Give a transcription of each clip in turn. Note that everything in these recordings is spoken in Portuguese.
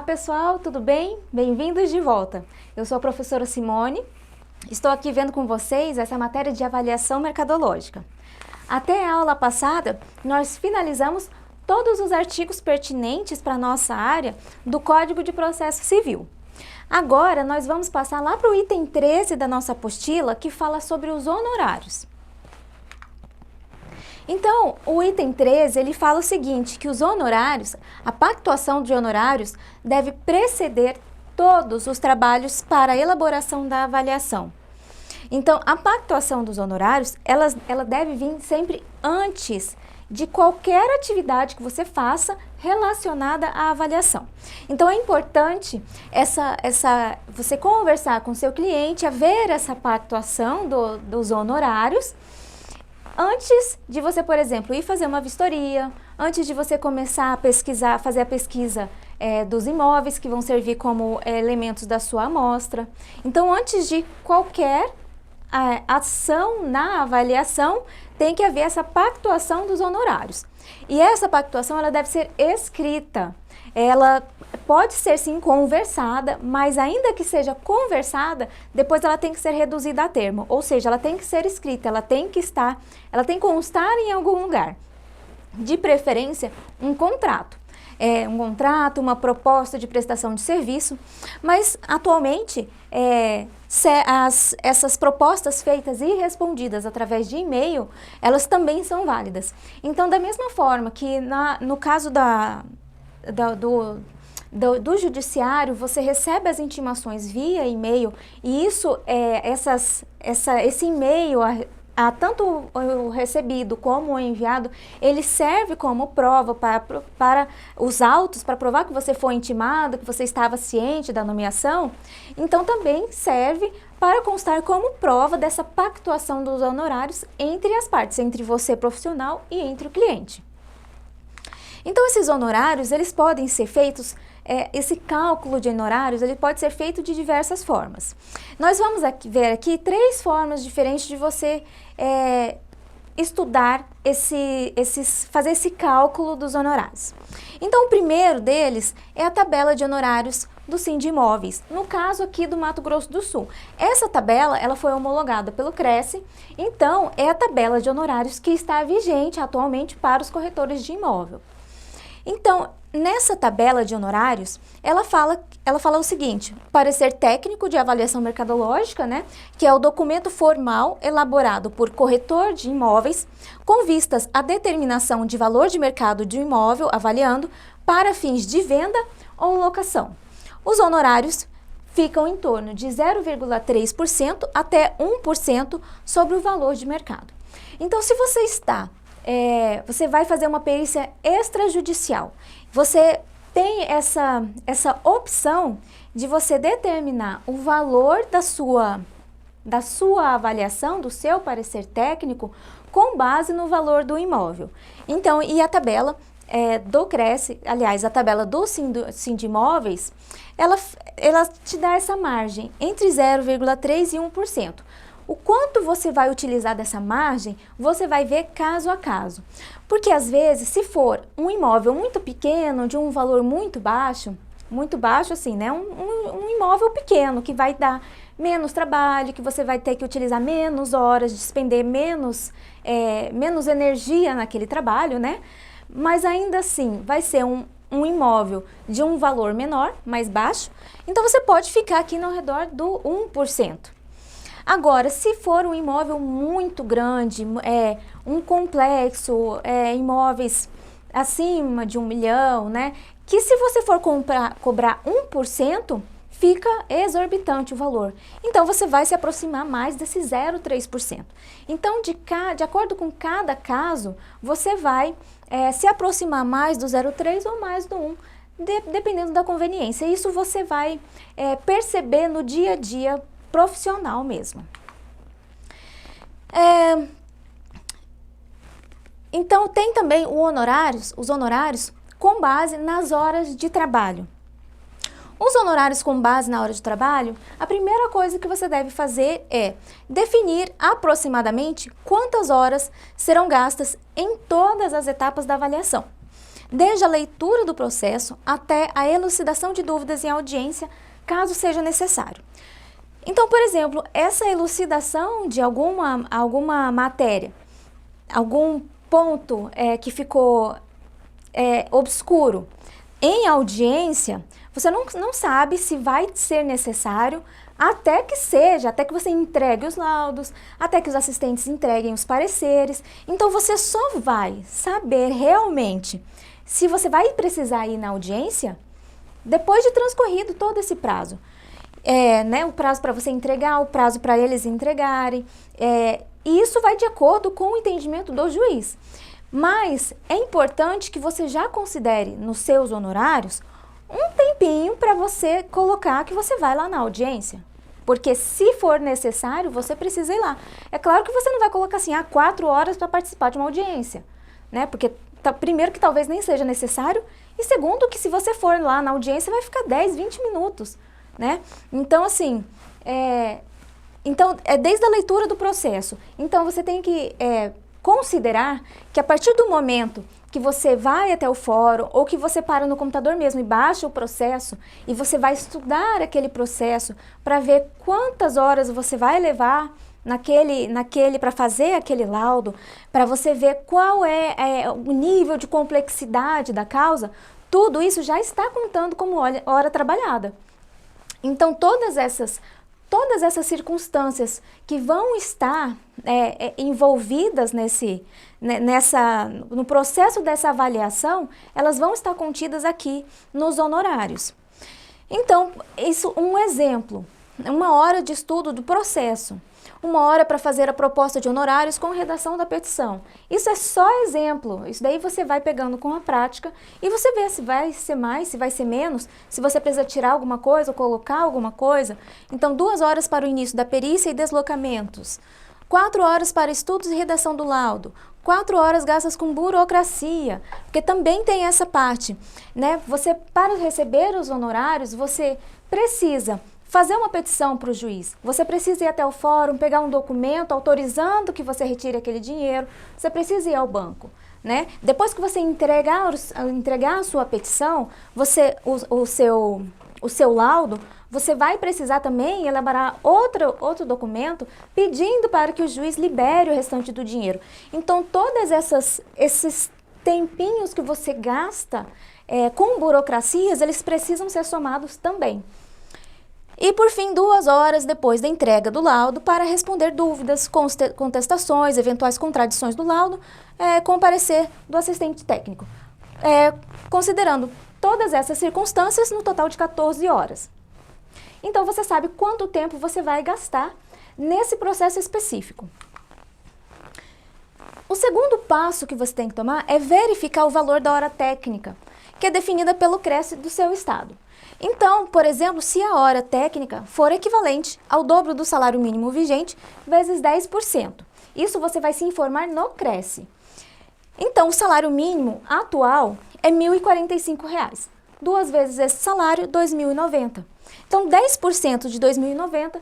pessoal, tudo bem? Bem-vindos de volta. Eu sou a professora Simone, estou aqui vendo com vocês essa matéria de avaliação mercadológica. Até a aula passada, nós finalizamos todos os artigos pertinentes para a nossa área do Código de Processo Civil. Agora, nós vamos passar lá para o item 13 da nossa apostila, que fala sobre os honorários. Então, o item 13, ele fala o seguinte, que os honorários, a pactuação de honorários deve preceder todos os trabalhos para a elaboração da avaliação. Então, a pactuação dos honorários, ela deve vir sempre antes de qualquer atividade que você faça relacionada à avaliação. Então, é importante você conversar com o seu cliente, haver essa pactuação dos honorários, antes de você, por exemplo, ir fazer uma vistoria, antes de você começar a pesquisar, fazer a pesquisa dos imóveis que vão servir como elementos da sua amostra. Então, antes de qualquer ação na avaliação, tem que haver essa pactuação dos honorários. E essa pactuação, ela deve ser escrita. Ela pode ser sim conversada, mas ainda que seja conversada, depois ela tem que ser reduzida a termo, ou seja, ela tem que ser escrita, ela tem que constar em algum lugar. De preferência, um contrato. Uma proposta de prestação de serviço, mas atualmente essas propostas feitas e respondidas através de e-mail, elas também são válidas. Então, da mesma forma que no caso do judiciário, você recebe as intimações via e-mail e esse e-mail, tanto o recebido como o enviado, ele serve como prova para os autos, para provar que você foi intimado, que você estava ciente da nomeação. Então, também serve para constar como prova dessa pactuação dos honorários entre as partes, entre você profissional e entre o cliente. Então, esses honorários, eles podem ser feitos, esse cálculo de honorários, ele pode ser feito de diversas formas. Nós vamos ver aqui 3 formas diferentes de você estudar, fazer esse cálculo dos honorários. Então, o primeiro deles é a tabela de honorários do Sindimóveis, no caso aqui do Mato Grosso do Sul. Essa tabela, ela foi homologada pelo Cresce, então é a tabela de honorários que está vigente atualmente para os corretores de imóvel. Então, nessa tabela de honorários, ela fala o seguinte: parecer técnico de avaliação mercadológica, né, que é o documento formal elaborado por corretor de imóveis com vistas à determinação de valor de mercado de um imóvel avaliando para fins de venda ou locação. Os honorários ficam em torno de 0,3% até 1% sobre o valor de mercado. Então, se você você vai fazer uma perícia extrajudicial, você tem essa opção de você determinar o valor da sua avaliação, do seu parecer técnico, com base no valor do imóvel. Então, e a tabela do Cresce, aliás, a tabela do Sindimóveis, ela te dá essa margem entre 0,3% e 1%. O quanto você vai utilizar dessa margem, você vai ver caso a caso. Porque às vezes, se for um imóvel muito pequeno, de um valor muito baixo assim, né? Um imóvel pequeno que vai dar menos trabalho, que você vai ter que utilizar menos horas, despender menos energia naquele trabalho, né? Mas ainda assim, vai ser um imóvel de um valor menor, mais baixo, então você pode ficar aqui ao redor do 1%. Agora, se for um imóvel muito grande, um complexo, imóveis acima de 1 milhão, né? Que se você for cobrar 1%, fica exorbitante o valor. Então, você vai se aproximar mais desse 0,3%. Então, de acordo com cada caso, você vai se aproximar mais do 0,3% ou mais do 1%, dependendo da conveniência. Isso você vai perceber no dia a dia profissional mesmo. Então, tem também os honorários com base nas horas de trabalho. Os honorários com base na hora de trabalho, a primeira coisa que você deve fazer é definir aproximadamente quantas horas serão gastas em todas as etapas da avaliação. desde a leitura do processo até a elucidação de dúvidas em audiência, caso seja necessário. Então, por exemplo, essa elucidação de alguma matéria, algum ponto que ficou obscuro em audiência, você não sabe se vai ser necessário até que você entregue os laudos, até que os assistentes entreguem os pareceres. Então, você só vai saber realmente se você vai precisar ir na audiência depois de transcorrido todo esse prazo. O prazo para você entregar, o prazo para eles entregarem. E isso vai de acordo com o entendimento do juiz. Mas é importante que você já considere nos seus honorários um tempinho para você colocar que você vai lá na audiência. Porque se for necessário, você precisa ir lá. É claro que você não vai colocar assim, 4 horas para participar de uma audiência, né? Porque primeiro que talvez nem seja necessário, e segundo que se você for lá na audiência vai ficar 10, 20 minutos, né? Então assim, desde a leitura do processo. Então você tem que considerar que a partir do momento que você vai até o fórum ou que você para no computador mesmo e baixa o processo e você vai estudar aquele processo para ver quantas horas você vai levar para fazer aquele laudo, para você ver qual é o nível de complexidade da causa, tudo isso já está contando como hora trabalhada. Então, todas essas circunstâncias que vão estar envolvidas no processo dessa avaliação, elas vão estar contidas aqui nos honorários. Então, um exemplo, 1 hora de estudo do processo, 1 hora para fazer a proposta de honorários com redação da petição. Isso é só exemplo, isso daí você vai pegando com a prática e você vê se vai ser mais, se vai ser menos, se você precisa tirar alguma coisa ou colocar alguma coisa. Então, 2 horas para o início da perícia e deslocamentos, 4 horas para estudos e redação do laudo, 4 horas gastas com burocracia, porque também tem essa parte, né? Para receber os honorários, você precisa fazer uma petição para o juiz, você precisa ir até o fórum, pegar um documento autorizando que você retire aquele dinheiro, você precisa ir ao banco, né? Depois que você entregar a sua petição, o seu laudo, você vai precisar também elaborar outro documento pedindo para que o juiz libere o restante do dinheiro. Então, todos esses tempinhos que você gasta com burocracias, eles precisam ser somados também. E, por fim, 2 horas depois da entrega do laudo para responder dúvidas, contestações, eventuais contradições do laudo, com o parecer do assistente técnico. Considerando todas essas circunstâncias, no total de 14 horas. Então, você sabe quanto tempo você vai gastar nesse processo específico. O segundo passo que você tem que tomar é verificar o valor da hora técnica, que é definida pelo CRES do seu estado. Então, por exemplo, se a hora técnica for equivalente ao dobro do salário mínimo vigente, vezes 10%. Isso você vai se informar no CRES. Então, o salário mínimo atual é R$ 1.045. 2 vezes esse salário, R$ 2.090. Então, 10% de R$ 2.090, R$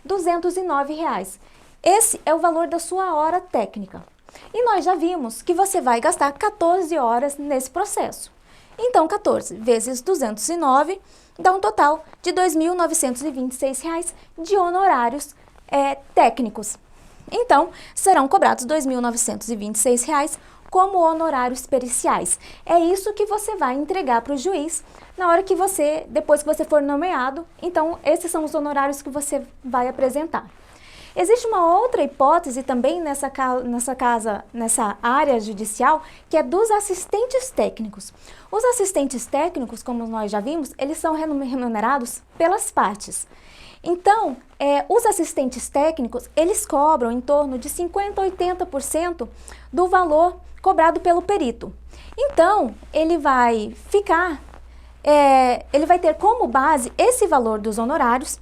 209. Esse é o valor da sua hora técnica. E nós já vimos que você vai gastar 14 horas nesse processo. Então, 14 vezes 209 dá um total de R$ 2.926 de honorários técnicos. Então, serão cobrados R$ 2.926 como honorários periciais. É isso que você vai entregar para o juiz na hora que depois que você for nomeado. Então, esses são os honorários que você vai apresentar. Existe uma outra hipótese também nessa área judicial, que é dos assistentes técnicos. Os assistentes técnicos, como nós já vimos, eles são remunerados pelas partes. Então, os assistentes técnicos, eles cobram em torno de 50% a 80% do valor cobrado pelo perito. Então, ele vai ter como base esse valor dos honorários.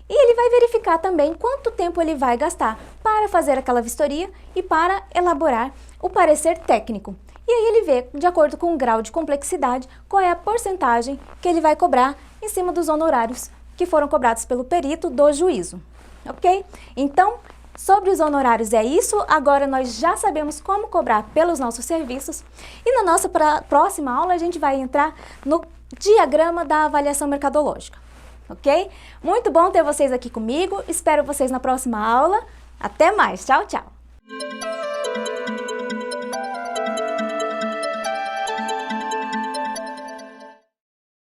E ele vai verificar também quanto tempo ele vai gastar para fazer aquela vistoria e para elaborar o parecer técnico. E aí ele vê, de acordo com o grau de complexidade, qual é a porcentagem que ele vai cobrar em cima dos honorários que foram cobrados pelo perito do juízo. Ok? Então, Sobre os honorários é isso, agora nós já sabemos como cobrar pelos nossos serviços e na nossa próxima aula a gente vai entrar no diagrama da avaliação mercadológica, ok? Muito bom ter vocês aqui comigo, espero vocês na próxima aula, até mais, tchau, tchau!